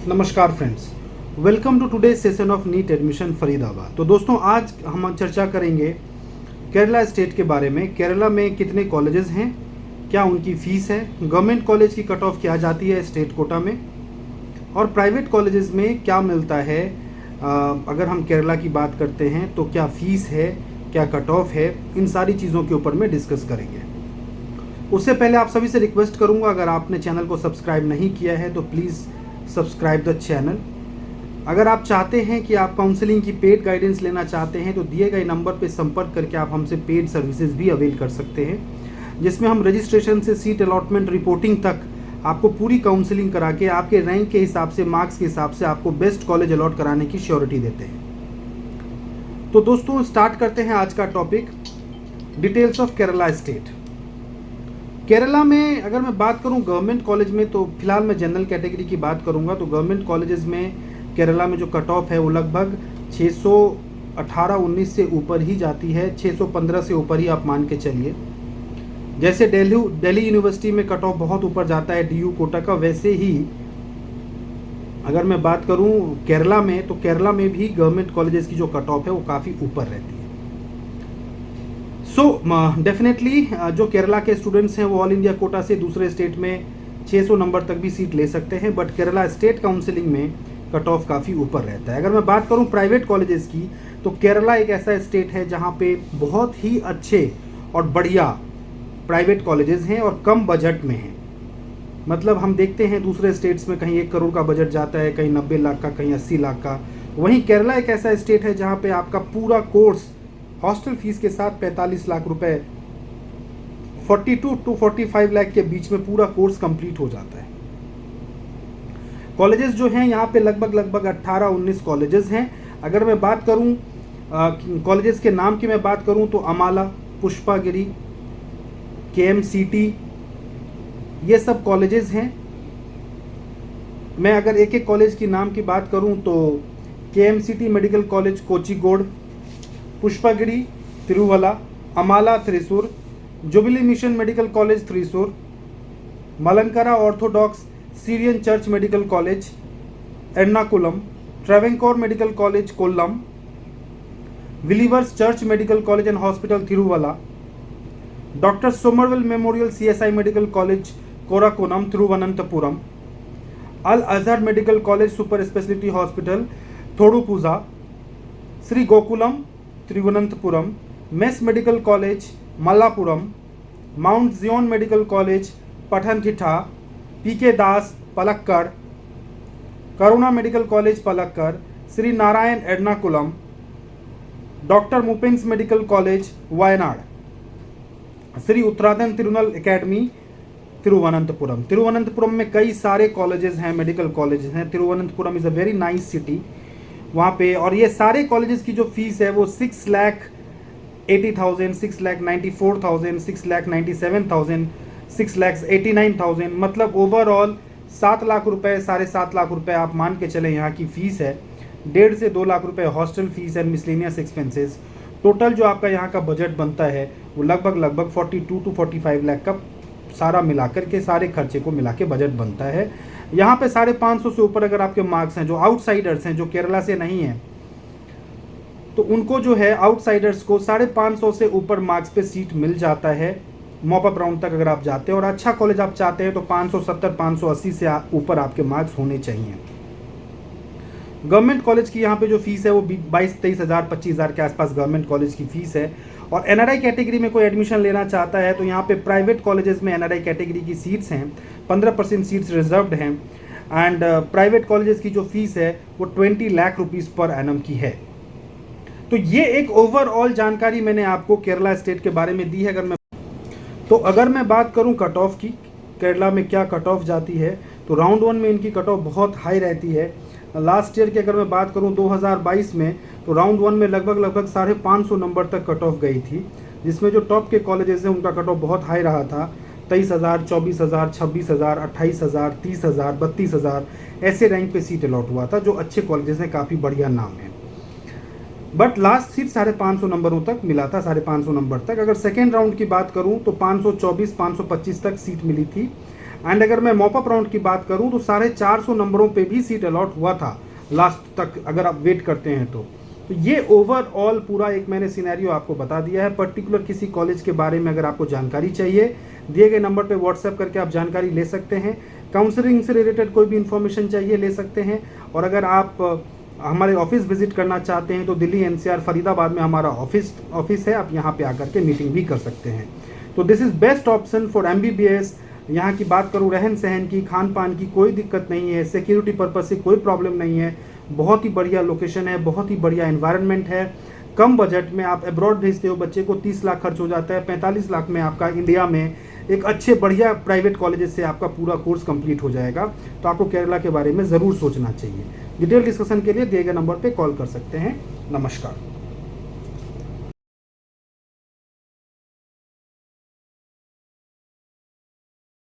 नमस्कार friends, welcome to today session of NEET admission Faridabad. तो दोस्तों, आज हम चर्चा करेंगे केरला स्टेट के बारे में। केरला में कितने कॉलेजेस हैं, क्या उनकी फ़ीस है, गवर्नमेंट कॉलेज की कट ऑफ क्या जाती है स्टेट कोटा में, और प्राइवेट कॉलेजेस में क्या मिलता है। अगर हम केरला की बात करते हैं तो क्या फ़ीस है, क्या कट ऑफ है, इन सारी चीज़ों के ऊपर में डिस्कस करेंगे। उससे पहले आप सभी से रिक्वेस्ट करूंगा, अगर आपने चैनल को सब्सक्राइब नहीं किया है तो प्लीज़ सब्सक्राइब द चैनल। अगर आप चाहते हैं कि आप काउंसलिंग की पेड गाइडेंस लेना चाहते हैं तो दिए गए नंबर पर संपर्क करके आप हमसे पेड सर्विसेज भी अवेल कर सकते हैं, जिसमें हम रजिस्ट्रेशन से सीट अलॉटमेंट रिपोर्टिंग तक आपको पूरी काउंसलिंग करा के आपके रैंक के हिसाब से, मार्क्स के हिसाब से आपको बेस्ट कॉलेज अलॉट कराने की श्योरिटी देते हैं। तो दोस्तों, स्टार्ट करते हैं आज का topic, details of Kerala state. Kerala में अगर मैं बात करूं गवर्नमेंट कॉलेज में, तो फिलहाल मैं जनरल कैटेगरी की बात करूंगा। तो गवर्नमेंट कॉलेजेस में केरला में जो कट ऑफ है वो लगभग 618-19 से ऊपर ही जाती है, 615 से ऊपर ही आप मान के चलिए। जैसे दिल्ली यूनिवर्सिटी में कट ऑफ बहुत ऊपर जाता है DU कोटा का, वैसे ही अगर मैं बात करूं केरला में, तो केरला में भी गवर्नमेंट कॉलेजेस की जो कट ऑफ है वो काफ़ी ऊपर रहती है। सो डेफिनेटली जो केरला के स्टूडेंट्स हैं वो ऑल इंडिया कोटा से दूसरे स्टेट में 600 नंबर तक भी सीट ले सकते हैं, बट केरला स्टेट काउंसिलिंग में कट ऑफ काफ़ी ऊपर रहता है। अगर मैं बात करूं प्राइवेट कॉलेजेस की, तो केरला एक ऐसा स्टेट है जहां पे बहुत ही अच्छे और बढ़िया प्राइवेट कॉलेजेस हैं और कम बजट में हैं। मतलब हम देखते हैं दूसरे स्टेट्स में कहीं 1 करोड़ का बजट जाता है, कहीं 90 लाख का, कहीं 80 लाख का। वहीं केरला एक ऐसा स्टेट है जहाँ पे आपका पूरा कोर्स हॉस्टल फीस के साथ 45 लाख रुपए, 42 to 45 लाख के बीच में पूरा कोर्स कंप्लीट हो जाता है। कॉलेजेस जो हैं यहाँ पे लगभग 18-19 कॉलेजेस हैं। अगर मैं बात करूँ कॉलेजेस के नाम की मैं बात करूँ तो अमाला, पुष्पागिरी, KMCT, ये सब कॉलेजेस हैं। मैं अगर एक एक कॉलेज की नाम की बात करूं तो KMCT medical college Kozhikode, Pushpagiri Thiruvalla, Amala Thrissur, Jubilee Mission medical college Thrissur, Malankara Orthodox Syrian church medical college Ernakulam, Travancore medical college Kollam, Believers church medical college and hospital Thiruvalla, doctor Somervell Memorial CSI medical college Karakonam Thiruvananthapuram, Al Azhar medical college super speciality hospital Thodupuzha, Shri Gokulam Thiruvananthapuram, MES medical college Malappuram, Mount Zion medical college Pathanamthitta, PK Das Palakkad, Karuna medical college Palakkad, Shri Narayan Ernakulam, doctor Moopen's medical college Wayanad, Shri Uthradom Thirunal academy Thiruvananthapuram. Thiruvananthapuram में कई सारे colleges हैं, medical colleges हैं। Thiruvananthapuram is a very nice city वहाँ पे। और ये सारे कॉलेजेस की जो फीस है वो 6,80,000, 6,94,000, 6,97,000, 6,89,000, मतलब ओवरऑल 7 लाख रुपए, 7.5 लाख रुपए आप मान के चलें यहाँ की फ़ीस है। 1.5 से 2 लाख रुपए hostel fees and miscellaneous expenses. Total जो आपका यहाँ का बजट बनता है वो लगभग 42 to 45 लाख का सारा मिलाकर के, सारे खर्चे को मिला के बजट बनता है। यहाँ पे 550 से ऊपर अगर आपके मार्क्स हैं, जो आउटसाइडर्स हैं, जो केरला से नहीं हैं, तो उनको जो है आउटसाइडर्स को 550 से ऊपर मार्क्स पे सीट मिल जाता है मॉप अप राउंड तक अगर आप जाते हैं। और अच्छा कॉलेज आप चाहते हैं तो 570-580 से ऊपर आपके मार्क्स होने चाहिए। गवर्नमेंट कॉलेज की यहाँ पे जो फीस है वो 22-23 हज़ार, 25 हज़ार के आसपास गवर्नमेंट कॉलेज की फ़ीस है। और NRI कैटेगरी में कोई एडमिशन लेना चाहता है तो यहाँ पे प्राइवेट कॉलेजेस में NRI कैटेगरी की सीट्स हैं, 15% सीट्स रिजर्व्ड हैं। एंड प्राइवेट कॉलेजेस की जो फीस है वो 20 लाख रुपीज़ पर एनम की है। तो ये एक ओवरऑल जानकारी मैंने आपको केरला स्टेट के बारे में दी है। अगर मैं बात करूँ कट ऑफ की, केरला में क्या कट ऑफ जाती है, तो राउंड 1 में इनकी कट ऑफ बहुत हाई रहती है। लास्ट ईयर की अगर मैं बात करूं 2022 में, तो राउंड 1 में लगभग 550 नंबर तक कट ऑफ गई थी, जिसमें जो टॉप के कॉलेजेस हैं उनका कट ऑफ बहुत हाई रहा था। 23,000, 24,000, 26,000, 28,000, 30,000, 32,000 ऐसे रैंक पे सीट अलॉट हुआ था, जो अच्छे कॉलेजेस हैं, काफ़ी बढ़िया नाम है। बट लास्ट सीट 550 नंबरों तक मिला था, 550 नंबर तक। अगर सेकेंड राउंड की बात करूं तो 524, 525 तक सीट मिली थी। एंड अगर मैं मॉपअप राउंड की बात करूं तो 450 नंबरों पे भी सीट अलॉट हुआ था लास्ट तक, अगर आप वेट करते हैं तो ये ओवरऑल पूरा एक मैंने सिनेरियो आपको बता दिया है। पर्टिकुलर किसी कॉलेज के बारे में अगर आपको जानकारी चाहिए, दिए गए नंबर पे व्हाट्सएप करके आप जानकारी ले सकते हैं। काउंसलिंग से रिलेटेड कोई भी इंफॉर्मेशन चाहिए ले सकते हैं। और अगर आप हमारे ऑफिस विजिट करना चाहते हैं तो दिल्ली एनसीआर फरीदाबाद में हमारा ऑफिस है, आप यहाँ पे आकर के मीटिंग भी कर सकते हैं। तो this is best option for MBBS। यहाँ की बात करूँ रहन सहन की, खान पान की कोई दिक्कत नहीं है, सिक्योरिटी पर्पज से कोई प्रॉब्लम नहीं है, बहुत ही बढ़िया लोकेशन है, बहुत ही बढ़िया एनवायरनमेंट है। कम बजट में आप अब्रॉड भेजते हो बच्चे को, 30 लाख खर्च हो जाता है, 45 लाख में आपका इंडिया में एक अच्छे बढ़िया प्राइवेट कॉलेजेस से आपका पूरा कोर्स कंप्लीट हो जाएगा। तो आपको केरला के बारे में ज़रूर सोचना चाहिए। डिटेल डिस्कशन के लिए दिए गए नंबर पर कॉल कर सकते हैं। नमस्कार।